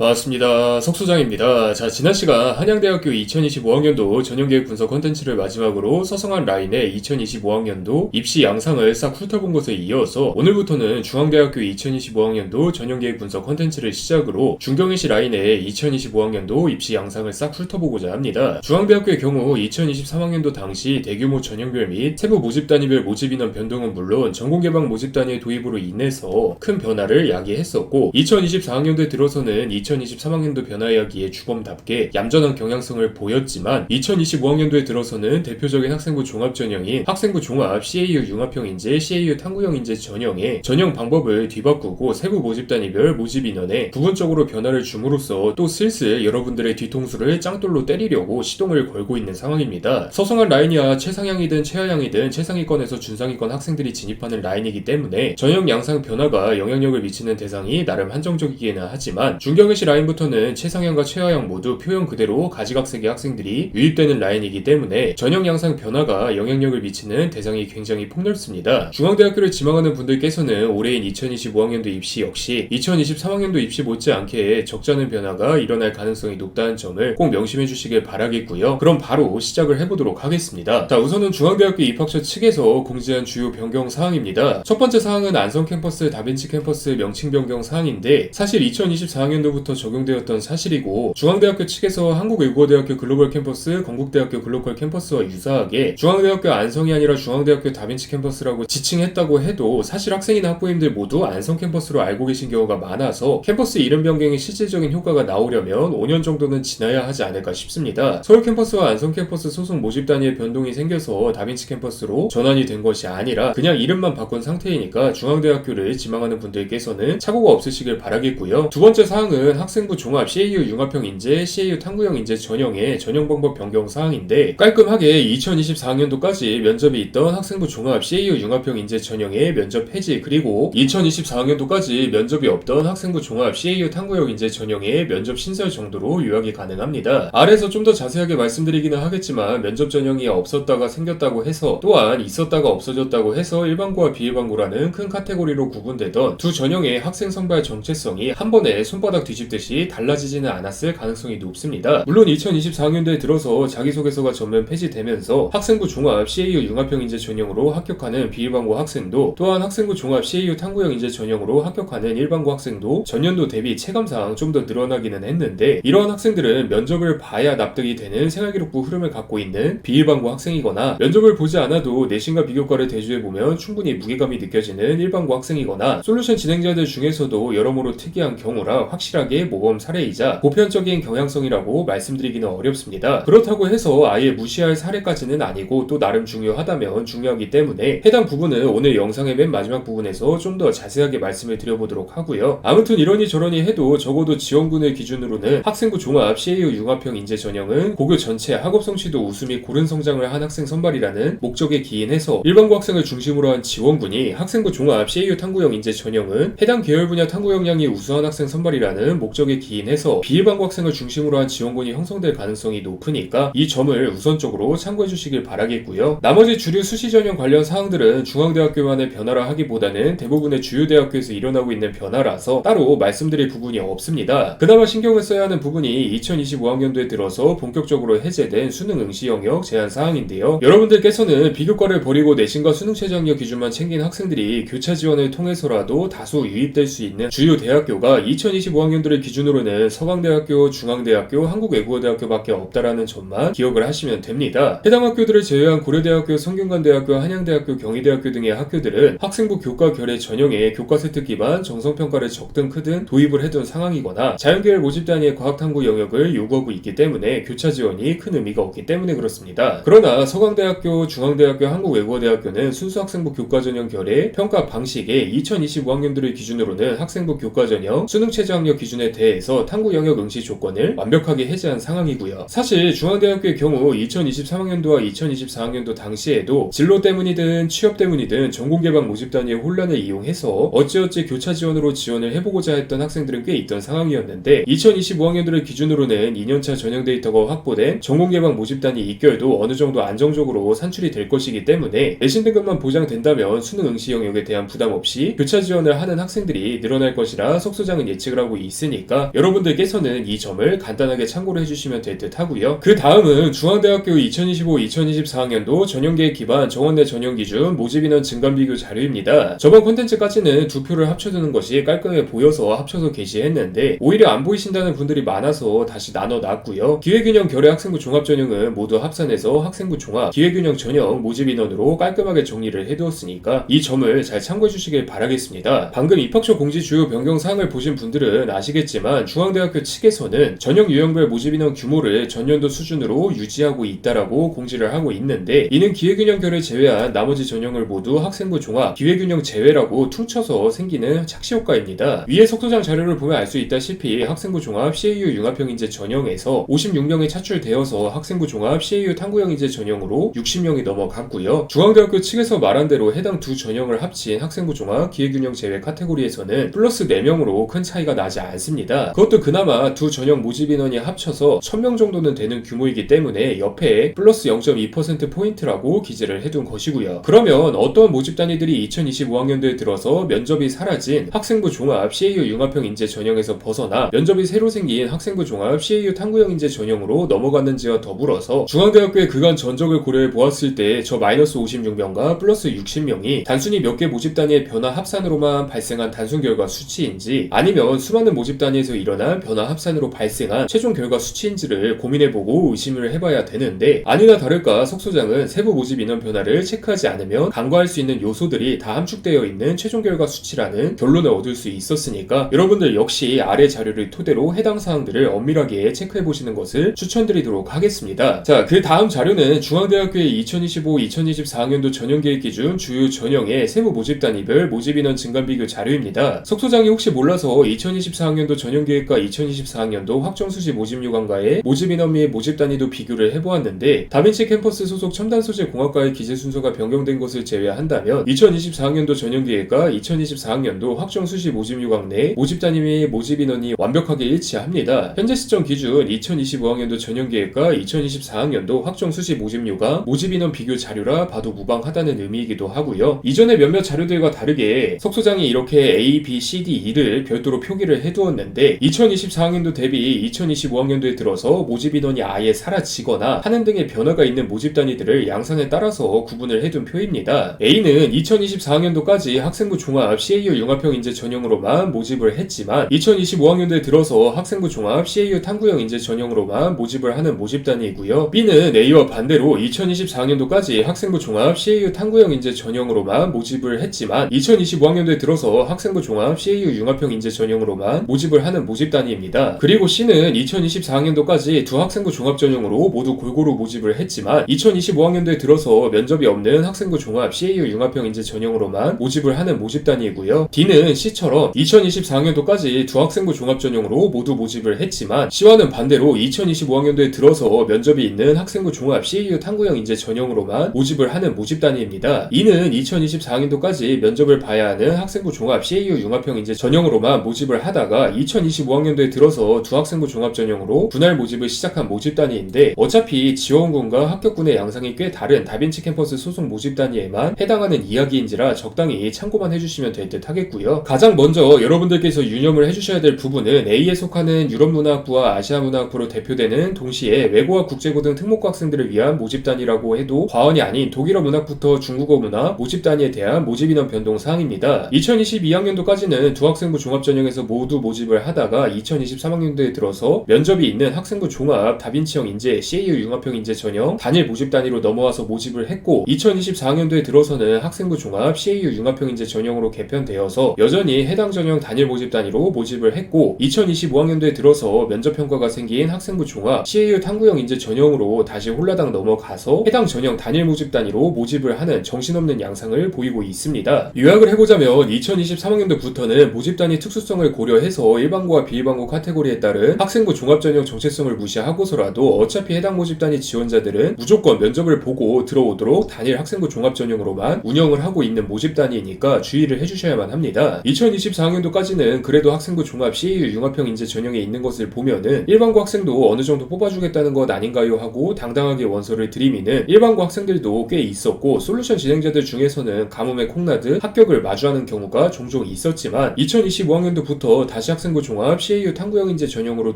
반갑습니다. 석소장입니다. 자, 지난 시간 한양대학교 2025학년도 전형계획 분석 컨텐츠를 마지막으로 서성한 라인의 2025학년도 입시 양상을 싹 훑어본 것에 이어서 오늘부터는 중앙대학교 2025학년도 전형계획 분석 컨텐츠를 시작으로 중경일시 라인의 2025학년도 입시 양상을 싹 훑어보고자 합니다. 중앙대학교의 경우 2023학년도 당시 대규모 전형별 및 세부 모집단위별 모집인원 변동은 물론 전공개방 모집단위의 도입으로 인해서 큰 변화를 야기했었고 2024학년도에 들어서는 2023학년도 변화 이야기의 주범답게 얌전한 경향성을 보였지만 2025학년도에 들어서는 대표적인 학생부 종합 전형인 학생부 종합 CAU 융합형 인재, CAU 탐구형 인재 전형의 전형 방법을 뒤바꾸고 세부 모집단위별 모집 인원에 부분적으로 변화를 줌으로써 또 슬슬 여러분들의 뒤통수를 짱돌로 때리려고 시동을 걸고 있는 상황입니다. 서성한 라인이야 최상향이든 최하향이든 최상위권에서 준상위권 학생들이 진입하는 라인이기 때문에 전형 양상 변화가 영향력을 미치는 대상이 나름 한정적이기는 하지만 중경일시 라인부터는 최상향과 최하향 모두 표현 그대로 가지각색의 학생들이 유입되는 라인이기 때문에 전형 양상 변화가 영향력을 미치는 대상이 굉장히 폭넓습니다. 중앙대학교를 지망하는 분들께서는 올해인 2025학년도 입시 역시 2023학년도 입시 못지않게 적잖은 변화가 일어날 가능성이 높다는 점을 꼭 명심해 주시길 바라겠고요. 그럼 바로 시작을 해보도록 하겠습니다. 자, 우선은 중앙대학교 입학처 측에서 공지한 주요 변경 사항입니다. 첫 번째 사항은 안성 캠퍼스, 다빈치 캠퍼스 명칭 변경 사항인데 사실 2024학년도부터 적용되었던 사실이고 중앙대학교 측에서 한국외국어대학교 글로벌 캠퍼스, 건국대학교 글로컬 캠퍼스와 유사하게 중앙대학교 안성이 아니라 중앙대학교 다빈치 캠퍼스라고 지칭했다고 해도 사실 학생이나 학부모님들 모두 안성 캠퍼스로 알고 계신 경우가 많아서 캠퍼스 이름 변경의 실질적인 효과가 나오려면 5년 정도는 지나야 하지 않을까 싶습니다. 서울 캠퍼스와 안성 캠퍼스 소속 모집 단위의 변동이 생겨서 다빈치 캠퍼스로 전환이 된 것이 아니라 그냥 이름만 바꾼 상태이니까 중앙대학교를 지망하는 분들께서는 착오가 없으시길 바라겠고요. 두 번째 사항은 학생부 종합 CAU 융합형 인재, CAU 탐구형 인재 전형의 전형 방법 변경 사항인데 깔끔하게 2024학년도까지 면접이 있던 학생부 종합 CAU 융합형 인재 전형의 면접 폐지 그리고 2024학년도까지 면접이 없던 학생부 종합 CAU 탐구형 인재 전형의 면접 신설 정도로 요약이 가능합니다. 아래에서 좀 더 자세하게 말씀드리기는 하겠지만 면접 전형이 없었다가 생겼다고 해서 또한 있었다가 없어졌다고 해서 일반고와 비일반고라는 큰 카테고리로 구분되던 두 전형의 학생 선발 정체성이 한 번에 손바닥 뒤집듯이 달라지지는 않았을 가능성이 높습니다. 물론 2024학년도에 들어서 자기소개서가 전면 폐지되면서 학생부 종합 CAU 융합형 인재 전형으로 합격하는 비일반고 학생도 또한 학생부 종합 CAU 탐구형 인재 전형으로 합격하는 일반고 학생도 전년도 대비 체감상 좀 더 늘어나기는 했는데 이러한 학생들은 면접을 봐야 납득이 되는 생활기록부 흐름을 갖고 있는 비일반고 학생이거나 면접을 보지 않아도 내신과 비교과를 대조해보면 충분히 무게감이 느껴지는 일반고 학생이거나 솔루션 진행자들 중에서도 여러모로 특이한 경우라 확실하게 모범 사례이자 보편적인 경향성이라고 말씀드리기는 어렵습니다. 그렇다고 해서 아예 무시할 사례까지는 아니고 또 나름 중요하다면 중요하기 때문에 해당 부분은 오늘 영상의 맨 마지막 부분에서 좀 더 자세하게 말씀을 드려보도록 하고요. 아무튼 이러니 저러니 해도 적어도 지원군을 기준으로는 학생부 종합 CAU 융합형 인재 전형은 고교 전체 학업 성취도 우수 및 고른 성장을 한 학생 선발이라는 목적에 기인해서 일반고 학생을 중심으로 한 지원군이 학생부 종합 CAU 탐구형 인재 전형은 해당 계열 분야 탐구 역량이 우수한 학생 선발이라는 목적에 기인해서 비일반고 학생을 중심으로 한 지원군이 형성될 가능성이 높으니까 이 점을 우선적으로 참고해 주시길 바라겠고요. 나머지 주류 수시 전형 관련 사항들은 중앙대학교만의 변화라 하기보다는 대부분의 주요 대학교에서 일어나고 있는 변화라서 따로 말씀드릴 부분이 없습니다. 그나마 신경을 써야 하는 부분이 2025학년도에 들어서 본격적으로 해제된 수능 응시 영역 제한 사항인데요. 여러분들께서는 비교과를 버리고 내신과 수능 최저 학력 기준만 챙긴 학생들이 교차 지원을 통해서라도 다수 유입될 수 있는 주요 대학교가 2025학년도를 기준으로는 서강대학교, 중앙대학교, 한국외국어대학교밖에 없다라는 점만 기억을 하시면 됩니다. 해당 학교들을 제외한 고려대학교, 성균관대학교, 한양대학교, 경희대학교 등의 학교들은 학생부 교과 결의 전형에 교과 세트 기반 정성평가를 적든 크든 도입을 해둔 상황이거나 자연계열 모집 단위의 과학탐구 영역을 요구하고 있기 때문에 교차 지원이 큰 의미가 없기 때문에 그렇습니다. 그러나 서강대학교, 중앙대학교, 한국외국어대학교는 순수 학생부 교과 전형 결의 평가 방식에 2025학년도를 기준으로는 학생부 교과 전형 수능 최저 학력 기준에 대해서 탐구 영역 응시 조건을 완벽하게 해제한 상황이고요. 사실 중앙대학교의 경우 2023학년도와 2024학년도 당시에도 진로 때문이든 취업 때문이든 전공개방 모집 단위의 혼란을 이용해서 어찌어찌 교차 지원으로 지원을 해보고자 했던 학생들은 꽤 있던 상황이었는데 2025학년도를 기준으로는 2년차 전형 데이터가 확보된 전공개방 모집 단위 2개월도 어느 정도 안정적으로 산출이 될 것이기 때문에 내신 등급만 보장된다면 수능 응시 영역에 대한 부담 없이 교차 지원을 하는 학생들이 늘어날 것이라 석소장은 예측을 하고 있을 있으니까 여러분들께서는 이 점을 간단하게 참고를 해주시면 될 듯 하고요. 그 다음은 중앙대학교 2025-2024학년도 전형계획 기반 정원내 전형기준 모집인원 증감 비교 자료입니다. 저번 콘텐츠까지는 두 표를 합쳐두는 것이 깔끔해 보여서 합쳐서 게시했는데 오히려 안 보이신다는 분들이 많아서 다시 나눠놨고요. 기회균형 결의 학생부 종합전형은 모두 합산해서 학생부 종합, 기회균형 전형 모집인원으로 깔끔하게 정리를 해두었으니까 이 점을 잘 참고해 주시길 바라겠습니다. 방금 입학처 공지 주요 변경 사항을 보신 분들은 아시겠지만 중앙대학교 측에서는 전형 유형별 모집인원 규모를 전년도 수준으로 유지하고 있다라고 공지를 하고 있는데 이는 기회균형 결을 제외한 나머지 전형을 모두 학생부 종합, 기회균형 제외라고 퉁쳐서 생기는 착시효과입니다. 위에 석도장 자료를 보면 알 수 있다시피 학생부 종합 CAU 융합형 인재 전형에서 56명이 차출되어서 학생부 종합 CAU 탐구형 인재 전형으로 60명이 넘어갔고요. 중앙대학교 측에서 말한 대로 해당 두 전형을 합친 학생부 종합 기회균형 제외 카테고리에서는 플러스 4명으로 큰 차이가 나지 않습니다. 그것도 그나마 두 전형 모집 인원이 합쳐서 1000명 정도는 되는 규모이기 때문에 옆에 플러스 0.2%포인트라고 기재를 해둔 것이고요. 그러면 어떤 모집 단위들이 2025학년도에 들어서 면접이 사라진 학생부 종합 CAU 융합형 인재 전형에서 벗어나 면접이 새로 생긴 학생부 종합 CAU 탐구형 인재 전형으로 넘어갔는지와 더불어서 중앙대학교의 그간 전적을 고려해 보았을 때 저 마이너스 56명과 플러스 60명이 단순히 몇 개 모집 단위의 변화 합산으로만 발생한 단순 결과 수치인지 아니면 수많은 모집 단위에서 일어난 변화 합산으로 발생한 최종 결과 수치인지를 고민해보고 의심을 해봐야 되는데 아니나 다를까 석 소장은 세부 모집 인원 변화를 체크하지 않으면 간과할 수 있는 요소들이 다 함축되어 있는 최종 결과 수치라는 결론을 얻을 수 있었으니까 여러분들 역시 아래 자료를 토대로 해당 사항들을 엄밀하게 체크해보시는 것을 추천드리도록 하겠습니다. 자, 그 다음 자료는 중앙대학교의 2025-2024학년도 전형계획 기준 주요 전형의 세부 모집 단위별 모집 인원 증감 비교 자료입니다. 석 소장이 혹시 몰라서 2024학년도 전형계획과 2024학년도 확정수시 모집 요강과의 모집 인원 및 모집 단위도 비교를 해보았는데 다빈치 캠퍼스 소속 첨단소재 공학과의 기재 순서가 변경된 것을 제외한다면 2024학년도 전형계획과 2024학년도 확정수시 모집 요강 내 모집 단위 및 모집 인원이 완벽하게 일치합니다. 현재 시점 기준 2025학년도 전형계획과 2024학년도 확정수시 모집 요강 모집 인원 비교 자료라 봐도 무방하다는 의미이기도 하고요. 이전의 몇몇 자료들과 다르게 석 소장이 이렇게 A, B, C, D, E를 별도로 표기를 해두었는데 2024학년도 대비 2025학년도에 들어서 모집 인원이 아예 사라지거나 하는 등의 변화가 있는 모집 단위들을 양산에 따라서 구분을 해둔 표입니다. A는 2024학년도까지 학생부 종합 CAU 융합형 인재 전형으로만 모집을 했지만 2025학년도에 들어서 학생부 종합 CAU 탐구형 인재 전형으로만 모집을 하는 모집 단위이고요. B는 A와 반대로 2024학년도까지 학생부 종합 CAU 탐구형 인재 전형으로만 모집을 했지만 2025학년도에 들어서 학생부 종합 CAU 융합형 인재 전형으로만 모집을 하는 모집 단위입니다. 그리고 C는 2024학년도까지 두 학생부 종합 전형으로 모두 골고루 모집을 했지만 2025학년도에 들어서 면접이 없는 학생부 종합 CAU 융합형 인재 전형으로만 모집을 하는 모집 단위이고요. D는 C처럼 2024학년도까지 두 학생부 종합 전형으로 모두 모집을 했지만 C와는 반대로 2025학년도에 들어서 면접이 있는 학생부 종합 CAU 탐구형 인재 전형으로만 모집을 하는 모집 단위입니다. E는 2024학년도까지 면접을 봐야 하는 학생부 종합 CAU 융합형 인재 전형으로만 모집을 하다가 2025학년도에 들어서 두 학생부 종합 전형으로 분할 모집을 시작한 모집 단위인데 어차피 지원군과 합격군의 양상이 꽤 다른 다빈치 캠퍼스 소속 모집 단위에만 해당하는 이야기인지라 적당히 참고만 해주시면 될 듯 하겠고요. 가장 먼저 여러분들께서 유념을 해주셔야 될 부분은 A에 속하는 유럽문화학부와 아시아문화학부로 대표되는 동시에 외고와 국제고 등 특목고 학생들을 위한 모집 단위라고 해도 과언이 아닌 독일어 문학부터 중국어 문화 모집 단위에 대한 모집 인원 변동 사항입니다. 2022학년도까지는 두 학생부 종합 전형에서 모두 모집을 하다가 2023학년도에 들어서 면접이 있는 학생부 종합 다빈치형 인재 CAU 융합형 인재 전형 단일 모집 단위로 넘어와서 모집을 했고 2024학년도에 들어서는 학생부 종합 CAU 융합형 인재 전형으로 개편되어서 여전히 해당 전형 단일 모집 단위로 모집을 했고 2025학년도에 들어서 면접 평가가 생긴 학생부 종합 CAU 탐구형 인재 전형으로 다시 홀라당 넘어가서 해당 전형 단일 모집 단위로 모집을 하는 정신없는 양상을 보이고 있습니다. 요약을 해보자면 2023학년도부터는 모집 단위 특수성을 고려해서 일반고와 비일반고 카테고리에 따른 학생부 종합 전형 정체성을 무시하고서라도 어차피 해당 모집 단위 지원자들은 무조건 면접을 보고 들어오도록 단일 학생부 종합 전형으로만 운영을 하고 있는 모집 단위이니까 주의를 해주셔야만 합니다. 2024학년도까지는 그래도 학생부 종합 CAU 융합형 인재 전형에 있는 것을 보면은 일반고 학생도 어느 정도 뽑아주겠다는 것 아닌가요 하고 당당하게 원서를 들이미는 일반고 학생들도 꽤 있었고 솔루션 진행자들 중에서는 가뭄에 콩나듯 합격을 마주하는 경우가 종종 있었지만 2025학년도부터 다시 학생부 종합 CAU 탐구형 인재 전형으로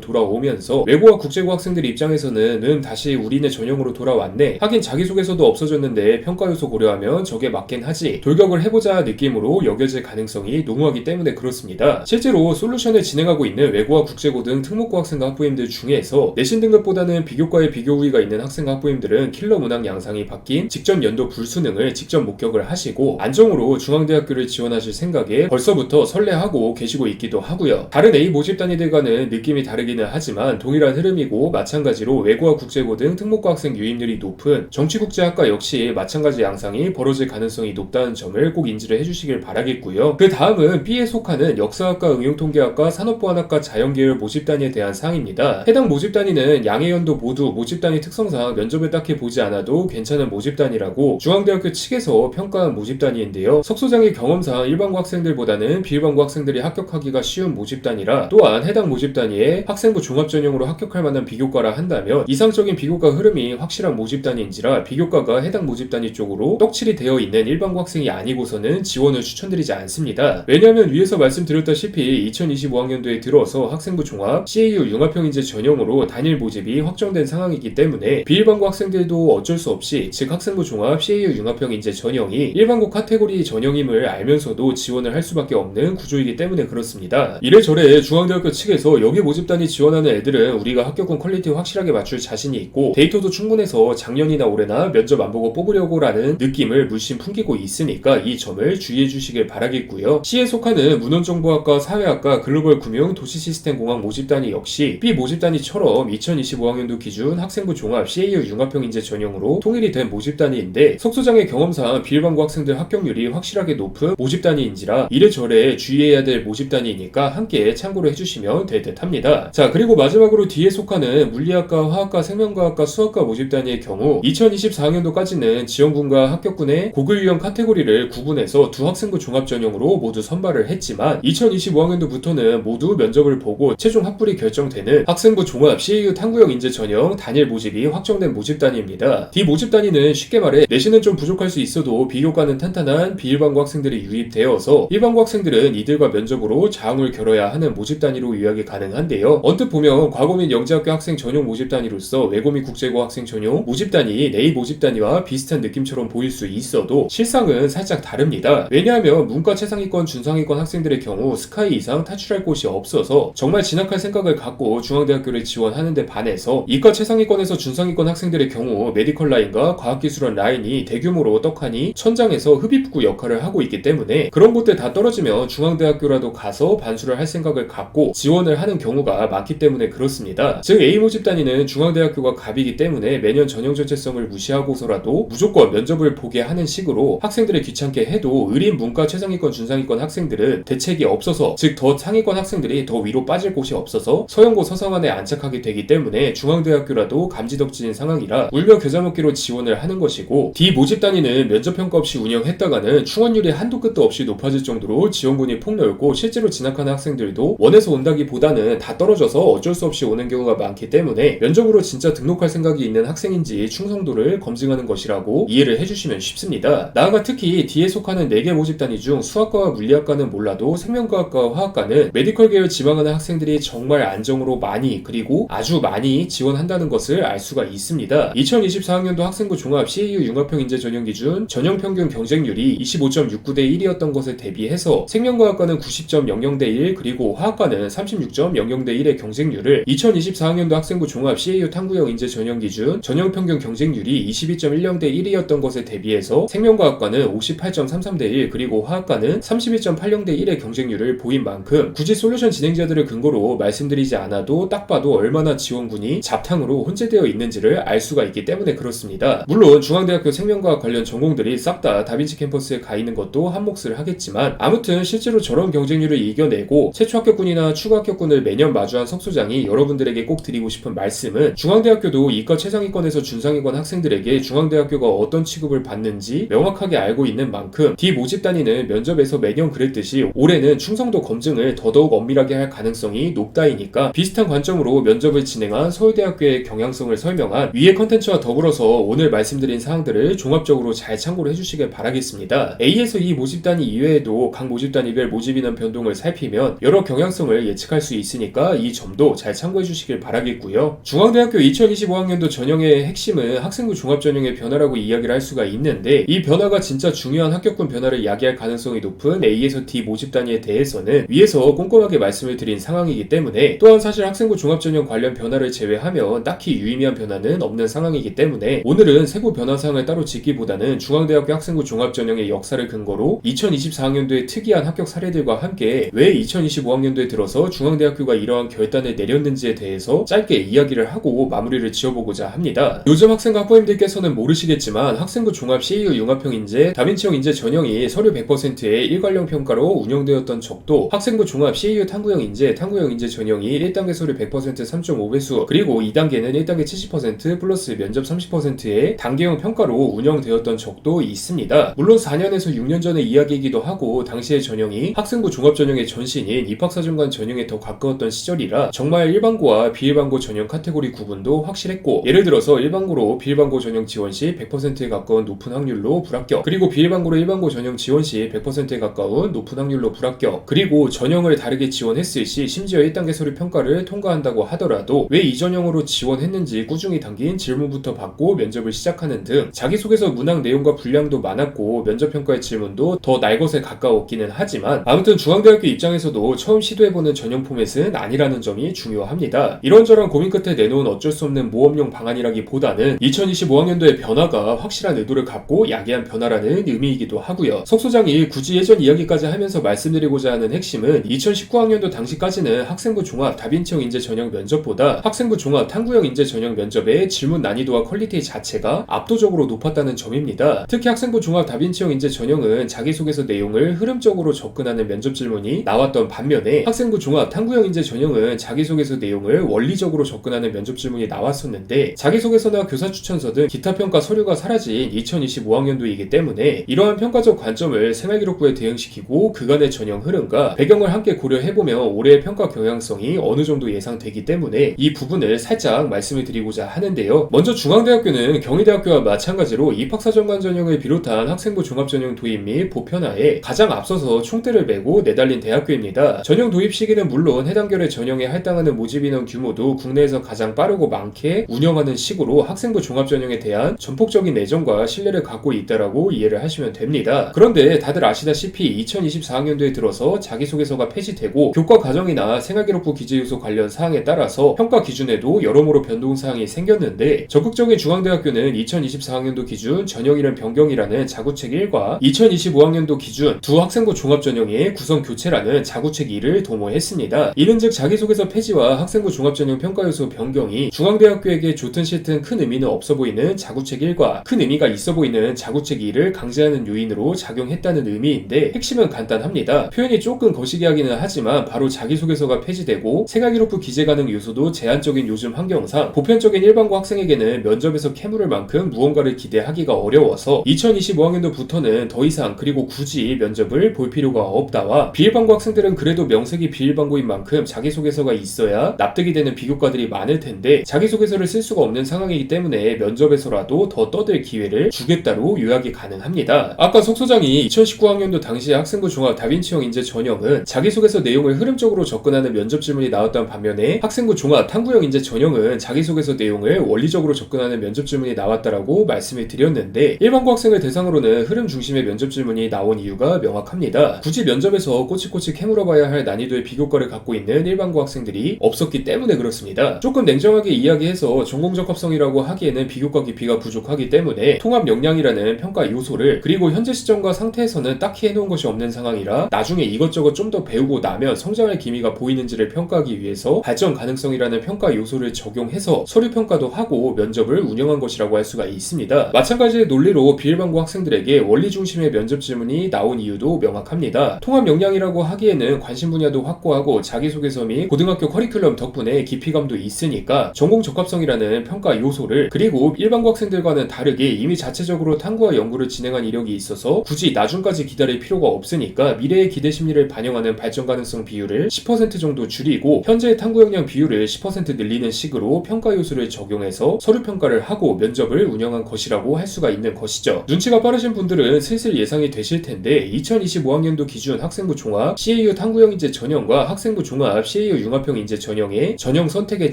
돌아오면서 외고와 국제고 학생들 입장에서는 다시 우리네 전형으로 돌아왔네. 하긴 자기소개서도 없어졌는데 평가 요소 고려하면 저게 맞긴 하지. 돌격을 해보자 느낌으로 여겨질 가능성이 농후하기 때문에 그렇습니다. 실제로 솔루션을 진행하고 있는 외고와 국제고 등 특목고 학생과 학부모님들 중에서 내신 등급보다는 비교과에 비교 우위가 있는 학생과 학부모님들은 킬러 문항 양상이 바뀐 직전 연도 불수능을 직접 목격을 하시고 안정으로 중앙대학교를 지원하실 생각에 벌써부터 설레하고 계시고 있기도 하고요. 다른 A 모집 단위들과는 느낌이 다르기는 하지만 동일한 흐름이고 마찬가지로 외고와 국제고 등 특목고 학생 유입률이 높은 정치국제학과 역시 마찬가지 양상이 벌어질 가능성이 높다는 점을 꼭 인지를 해주시길 바라겠고요. 그 다음은 B에 속하는 역사학과, 응용통계학과, 산업보안학과 자연계열 모집단위에 대한 사항입니다. 해당 모집단위는 양해 연도 모두 모집단위 특성상 면접을 딱히 보지 않아도 괜찮은 모집단위라고 중앙대학교 측에서 평가한 모집단위인데요. 석소장의 경험상 일반고 학생들보다는 비일반고 학생들이 합격하기가 쉬운 모집단위라 또한 해당 모집단위에 학생부 종합전형으로 합격할 만한 비교과라 한다면 이상적인 비교과 흐름이 확실한 모집단위인지라 비교과가 해당 모집단위 쪽으로 떡칠이 되어 있는 일반고 학생이 아니고서는 지원을 추천드리지 않습니다. 왜냐하면 위에서 말씀드렸다시피 2025학년도에 들어서 학생부 종합 CAU 융합형 인재 전형으로 단일 모집이 확정된 상황이기 때문에 비일반고 학생들도 어쩔 수 없이 즉 학생부 종합 CAU 융합형 인재 전형이 일반고 카테고리 전형임을 알면서도 지원을 할 수밖에 없는 구조이기 때문에 그렇습니다. 이래저래 중앙대학교 측에서 여기 모집단위 지원하는 애들은 우리가 합격권 퀄리티 확실하게 맞출 자신이 있고 데이터도 충분해서 작년이나 올해나 면접 안 보고 뽑으려고 라는 느낌을 물씬 풍기고 있으니까 이 점을 주의해 주시길 바라겠고요. C에 속하는 문헌정보학과, 사회학과, 글로벌금융, 도시시스템공학 모집단위 역시 B 모집단위처럼 2025학년도 기준 학생부 종합 CAU 융합형 인재 전형으로 통일이 된 모집단위인데 석소장의 경험상 비일반고 학생들 합격률이 확실하게 높은 모집단위인지라 이래저래 주의해야 될 모집단위이니까 함께 참고를 해주시면 될 듯 합니다. 자, 그리고 마지막으로 D에 속하는 물리학과, 화학과, 생명과학과, 수학과 모집단위의 경우 2024학년도까지는 지원군과 합격군의 고글 유형 카테고리를 구분해서 두 학생부 종합 전형으로 모두 선발을 했지만 2025학년도부터는 모두 면접을 보고 최종 합불이 결정되는 학생부 종합 CAU 탐구형 인재 전형 단일 모집이 확정된 모집단위입니다. D 모집단위는 쉽게 말해 내신은 좀 부족할 수 있어도 비교과는 탄탄한 비일반고 학생들이 유입되어서 일반고 학생들은 이들과 면접으로 자웅을 겨뤄야 하는 모집단위로 요약이 가능한데요. 언뜻 보면 과거 및 영재학교 학생 전용 모집단위로서 외고 및 국제고 학생 전용 모집단위 A 모집단위와 비슷한 느낌처럼 보일 수 있어도 실상은 살짝 다릅니다. 왜냐하면 문과 최상위권, 준상위권 학생들의 경우 스카이 이상 탈출할 곳이 없어서 정말 진학할 생각을 갖고 중앙대학교를 지원하는 데 반해서 이과 최상위권에서 준상위권 학생들의 경우 메디컬 라인과 과학기술원 라인이 대규모로 떡하니 천장에서 흡입구 역할을 하고 있기 때문에 그런 곳들 다 떨어지면 중앙대학교라도 가서 반수를 할 생각을 갖고 지원을 하는 경우가 많기 때문에 그렇습니다. 즉 A 모집단위는 중앙대학교가 갑이기 때문에 매년 전형 전체성을 무시하고서라도 무조건 면접을 보게 하는 식으로 학생들을 귀찮게 해도 의린 문과 최상위권, 준상위권 학생들은 대책이 없어서 즉 더 상위권 학생들이 더 위로 빠질 곳이 없어서 서영고 서성안에 안착하게 되기 때문에 중앙대학교라도 감지덕지인 상황이라 울며 겨자 먹기로 지원을 하는 것이고 D 모집단위는 면접평가 없이 운영했다가는 충원율이 한도 끝도 없이 높아질 정도로 지원군이 폭넓고 실제로 진학하는 학생들도 원해서 온다기보다는 다 떨어져서 어쩔 수 없이 오는 경우가 많기 때문에 면접으로 진짜 등록할 생각이 있는 학생인지 충성도를 검증하는 것이라고 이해를 해주시면 쉽습니다. 나아가 특히 D에 속하는 4개 모집단위 중 수학과와 물리학과는 몰라도 생명과학과와 화학과는 메디컬 계열 지망하는 학생들이 정말 안정으로 많이 그리고 아주 많이 지원한다는 것을 알 수가 있습니다. 2024학년도 학생부 종합 CAU 융합형 인재 전형 기준 전형 평균 경쟁률이 25.69대 1이었던 것에 대비해서 생명과학과는 90.00대 1 그리고 화학과는 36.00대 1의 경쟁률을 2024학년도 학생부 종합 CAU 탐구형 인재 전형 기준 전형 평균 경쟁률이 22.10대 1이었던 것에 대비해서 생명과학과는 58.33대 1 그리고 화학과는 31.80대 1의 경쟁률을 보인 만큼 굳이 솔루션 진행자들을 근거로 말씀드리지 않아도 딱 봐도 얼마나 지원군이 잡탕으로 혼재되어 있는지를 알 수가 있기 때문에 그렇습니다. 물론 중앙대학교 생명과학 관련 전공들이 싹 다 다빈치 캠퍼스에 가 있는 것도 한몫을 하겠지만 아무튼 실제로 저런 경쟁률을 이겨내고 최초 합격군이나 추가 합격군을 매년 마주한 석소장이 여러분들에게 꼭 드리고 싶은 말씀은 중앙대학교도 이과 최상위권에서 준상위권 학생들에게 중앙대학교가 어떤 취급을 받는지 명확하게 알고 있는 만큼 D 모집단위는 면접에서 매년 그랬듯이 올해는 충성도 검증을 더더욱 엄밀하게 할 가능성이 높다이니까 비슷한 관점으로 면접을 진행한 서울대학교의 경향성을 설명한 위의 컨텐츠와 더불어서 오늘 말씀드린 사항들을 종합적으로 잘 참고를 해주시길 바라겠습니다. A에서 E 모집단위 이외에도 각 모집단위별 모집 인원 변동을 살피면 여러 경향성을 예측할 수 있으니까 이 점도 잘 참고해 주시길 바라겠고요. 중앙대학교 2025학년도 전형의 핵심은 학생부 종합전형의 변화라고 이야기를 할 수가 있는데, 이 변화가 진짜 중요한 합격군 변화를 야기할 가능성이 높은 A에서 D 모집 단위에 대해서는 위에서 꼼꼼하게 말씀을 드린 상황이기 때문에, 또한 사실 학생부 종합전형 관련 변화를 제외하면 딱히 유의미한 변화는 없는 상황이기 때문에 오늘은 세부 변화사항을 따로 짚기보다는 중앙대학교 학생부 종합전형의 역사를 근거로 2024학년도의 특이한 합격 사례들과 함께 왜 2025학년도에 들어서 중앙대학교가 이러한 결단을 내렸는지에 대해서 짧게 이야기를 하고 마무리를 지어보고자 합니다. 요즘 학생 학부모님들께서는 모르시겠지만 학생부 종합 CAU 융합형 인재, 다빈치형 인재 전형이 서류 100%의 일관령 평가로 운영되었던 적도 학생부 종합 CAU 탐구형 인재, 탐구형 인재 전형이 1단계 서류 100% 3.5배수, 그리고 2단계는 1단계 70% 플러스 면접 30%의 단계형 평가로 운영되었던 적도 있습니다. 물론 4년에서 6년 전의 이야기이기도 하고 당시의 전형이 학생부 종합전형의 전신인 입학사정관 전형에 더 가까웠던 시절이라 정말 일반고와 비일반고 전형 카테고리 구분도 확실했고, 예를 들어서 일반고로 비일반고 전형 지원 시 100%에 가까운 높은 확률로 불합격, 그리고 비일반고로 일반고 전형 지원 시 100%에 가까운 높은 확률로 불합격, 그리고 전형을 다르게 지원했을 시 심지어 1단계 서류 평가를 통과한다고 하더라도 왜 이 전형으로 지원했는지 꾸준히 담긴 질문부터 받고 면접을 시작하는 등 자기소개서 문항 내용과 분량도 많았고 면접평가의 질문도 더 날 것에 가까웠기는 하지만, 아무튼 중앙대학교 입장에서도 처음 시도해보는 전형 포맷은 아니라는 점이 중요합니다. 이런저런 고민 끝에 내놓은 어쩔 수 없는 모험용 방안이라기보다는 2025학년도의 변화가 확실한 의도를 갖고 야기한 변화라는 의미이기도 하고요. 석 소장이 굳이 예전 이야기까지 하면서 말씀드리고자 하는 핵심은 2019학년도 당시까지는 학생부 종합 다빈치형 인재 전형 면접보다 학생부 종합 탐구형 인재 전형 면접의 질문 난이도와 퀄리티 자체가 압도적으로 높았다는 점입니다. 특히 학생부 종합 다빈치형 인재 전형은 자기소개서 내용을 흐름적으로 접근하는 면접 질문이 나왔던 반면에 학생부 종합 탐구형 인재 전형은 자기소개서 내용을 원리적으로 접근하는 면접 질문이 나왔었는데, 자기소개서나 교사추천서 등 기타 평가 서류가 사라진 2025학년도이기 때문에 이러한 평가적 관점을 생활기록부에 대응시키고 그간의 전형 흐름과 배경을 함께 고려해보면 올해의 평가 경향성이 어느 정도 예상되기 때문에 이 부분을 살짝 말씀을 드리고자 하는데요. 먼저 중앙대학교는 경희대학교와 마찬가지로 입학사정관 전형을 비롯한 학생부 종합전형 도입 및 보편화에 가장 앞서서 총대를 메고 내달린 대학교입니다. 전형 도입 시기는 물론 해당 결의 전형에 할당하는 모집 인원 규모도 국내에서 가장 빠르고 많게 운영하는 식으로 학생부 종합전형에 대한 전폭적인 애정과 신뢰를 갖고 있다라고 이해를 하시면 됩니다. 그런데 다들 아시다시피 2024학년도에 들어서 자기소개서가 폐지되고 교과 과정이나 생활기록부 기재요소 관련 사항에 따라서 평가 기준에도 여러모로 변동사항이 생겼는데, 적극적인 중앙대학교는 2024학년도 기준 전형이름 변경이라는 자구책 1과 2025학년도 기준 두 학생부 종합전형의 구성 교체라는 자구책 2를 도모했습니다. 이는 즉 자기소개서 폐지와 학생부 종합전형 평가요소 변경이 중앙대학교에게 좋든 싫든 큰 의미는 없어 보이는 자구책 1과 큰 의미가 있어 보이는 자구책 2를 강제하는 요인으로 작용했다는 의미인데, 핵심은 간단합니다. 표현이 조금 거시기하기는 하지만 바로 자기소개서가 폐지되고 생활기록부 기재 가능 요소도 제한적인 요즘 환경상 보편적인 일반고 학생에게는 면접에서 캐물을 만큼 무언가를 기대하기가 어려워서 2025학년도부터는 더 이상 그리고 굳이 면접을 볼 필요가 없다와, 비일반고 학생들은 그래도 명색이 비일반고인 만큼 자기소개서가 있어야 납득이 되는 비교과들이 많을 텐데 자기소개서를 쓸 수가 없는 상황이기 때문에 면접에서라도 더 떠들 기회를 주겠다로 요약이 가능합니다. 아까 석 소장이 2019학년도 당시 학생부 종합 다빈치형 인재 전형은 자기소개서 내용을 흐름적으로 접근하는 면접 질문이 나왔던 반면에 학생부 종합 탐구형 인재 전형은 자기소개서 내용을 원리적으로 접근하는 면접 질문이 나왔다라고 말씀을 드렸는데, 일반고 학생을 대상으로는 흐름 중심의 면접 질문이 나온 이유가 명확합니다. 굳이 면접에서 꼬치꼬치 캐물어봐야 할 난이도의 비교과를 갖고 있는 일반고 학생들이 없었기 때문에 그렇습니다. 조금 냉정하게 이야기해서 전공적합성이라고 하기에는 비교과 깊이가 부족하기 때문에 통합 역량이라는 평가 요소를, 그리고 현재 시점과 상태에서는 딱히 해놓은 것이 없는 상황이라 나중에 이것저것 좀 더 배우고 나면 성장할 기미가 보이는지를 평가하기 위해서 발전 가능성이라는 평가 요소를 적용해서 서류 평가도 하고 면접을 운영한 것이라고 할 수가 있습니다. 마찬가지의 논리로 비일반고 학생들에게 원리 중심의 면접 질문이 나온 이유도 명확합니다. 통합 역량이라고 하기에는 관심 분야도 확고하고 자기소개서 및 고등학교 커리큘럼 덕분에 깊이감도 있으니까 전공 적합성이라는 평가 요소를, 그리고 일반고 학생들과는 다르게 이미 자체적으로 탐구와 연구를 진행한 이력이 있어서 굳이 나중까지 기다릴 필요가 없으니까 미래의 기대 심리를 반영하는 발전 가능성 비율을 10% 정도 줄이고 현재의 탐구 역량 비율을 10% 늘리는 식으로 평가 요소를 적용해서 서류 평가를 하고 면접을 운영한 것이라고 할 수가 있는 것이죠. 눈치가 빠르신 분들은 슬슬 예상이 되실 텐데 2025학년도 기준 학생부 종합 CAU 탐구 탕구형 인재 전형과 학생부 종합 CAU 융합형 인재 전형의 전형 선택의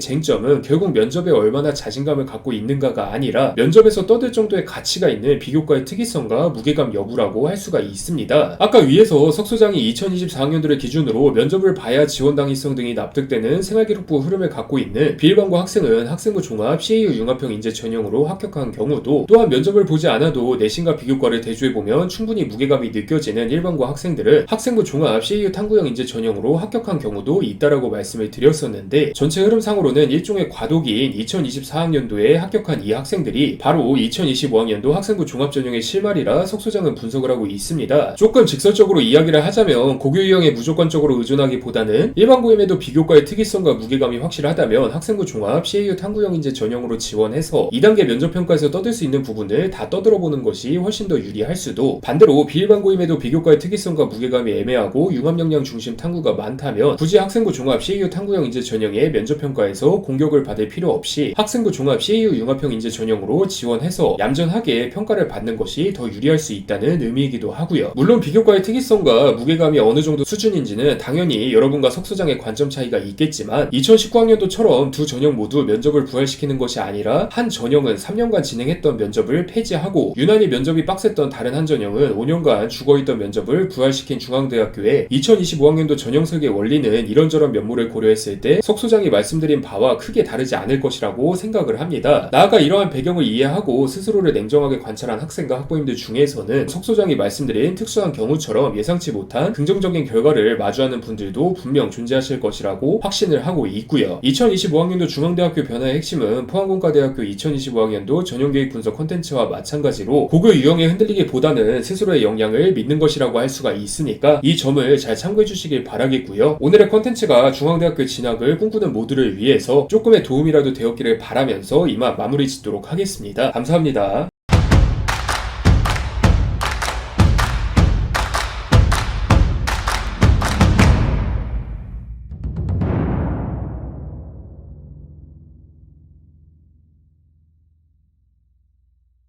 쟁점은 결국 면접에 얼마나 자신감을 갖고 있는가가 아니라 면접에서 떠들 정도의 가치가 있는 비교과의 특이성과 무게감 여부라고 할 수가 있습니다. 아까 위에서 석 소장이 2024학년도를 기준으로 면접을 봐야 지원 당위성 등이 납득되는 생활기록부 흐름을 갖고 있는 비일반고 학생은 학생부 종합 CAU 융합형 인재 전형으로 합격한 경우도, 또한 면접을 보지 않아도 내신과 비교과를 대조해보면 충분히 무게감이 느껴지는 일반고 학생들은 학생부 종합 CAU 탕구형 인재 전형으로 합격한 경우도 있다라고 말씀을 드렸었는데, 전체 흐름상으로는 일종의 과도기인 2024학년도에 합격한 이 학생들이 바로 2025학년도 학생부 종합 전형의 실말이라 석 소장은 분석을 하고 있습니다. 조금 직설적으로 이야기를 하자면 고교 유형에 무조건적으로 의존하기보다는 일반고임에도 비교과의 특이성과 무게감이 확실하다면 학생부 종합 CAU 탕구형 인재 전형으로 지원해서 2단계 면접평가에서 떠들 수 있는 부분을 다 떠들어보는 것이 훨씬 더 유리할 수도, 반대로 비일반고임에도 비교과의 특이성과 무게감이 애매하고 융합역량 중심 탕구가 많다면 굳이 학생부 종합 CAU 탕구형 인재 전형의 면접평가에서 공격을 받을 필요 없이 학생부 종합 CAU 융합형 인재 전형으로 지원해서 얌전하게 평가를 받는 것이 더 유리할 수 있다는 의미이기도 하고요. 물론 비교과의 특이성과 무게감이 어느 정도 수준인지는 당연히 여러분과 석 소장의 관점 차이가 있겠지만 2019학년도처럼 두 전형 모두 면접을 부활시키는 것이 아니라 한 전형은 3년간 진행했던 면접을 폐지하고 유난히 면접이 빡셌던 다른 한 전형은 5년간 죽어있던 면접을 부활시킨 중앙대학교의 2025학년도 전형 설계 원리는 이런저런 면모를 고려했을 때 석 소장이 말씀드린 바와 크게 다르지 않을 것이라고 생각을 합니다. 나아가 이러한 배경을 이해하고 스스로를 냉정하게 관찰한 학생과 학부모님들 중에서는 석 소장이 말씀드린 특수한 경우처럼 예상치 못한 긍정적인 결과를 마주하는 분들도 분명 존재하실 것이라고 확신을 하고 있고요. 2025학년도 중앙대학교 변화의 핵심은 포항공과대학교 2025학년도 전형교육 분석 콘텐츠와 마찬가지로 고교 유형에 흔들리기보다는 스스로의 역량을 믿는 것이라고 할 수가 있으니까 이 점을 잘 참고해 주시길 바라겠고요. 오늘의 콘텐츠가 중앙대학교 진학을 꿈꾸는 모두를 위해서 조금의 도움이라도 되었기를 바라면서 이만 마무리 짓도록 하겠습니다. 감사합니다.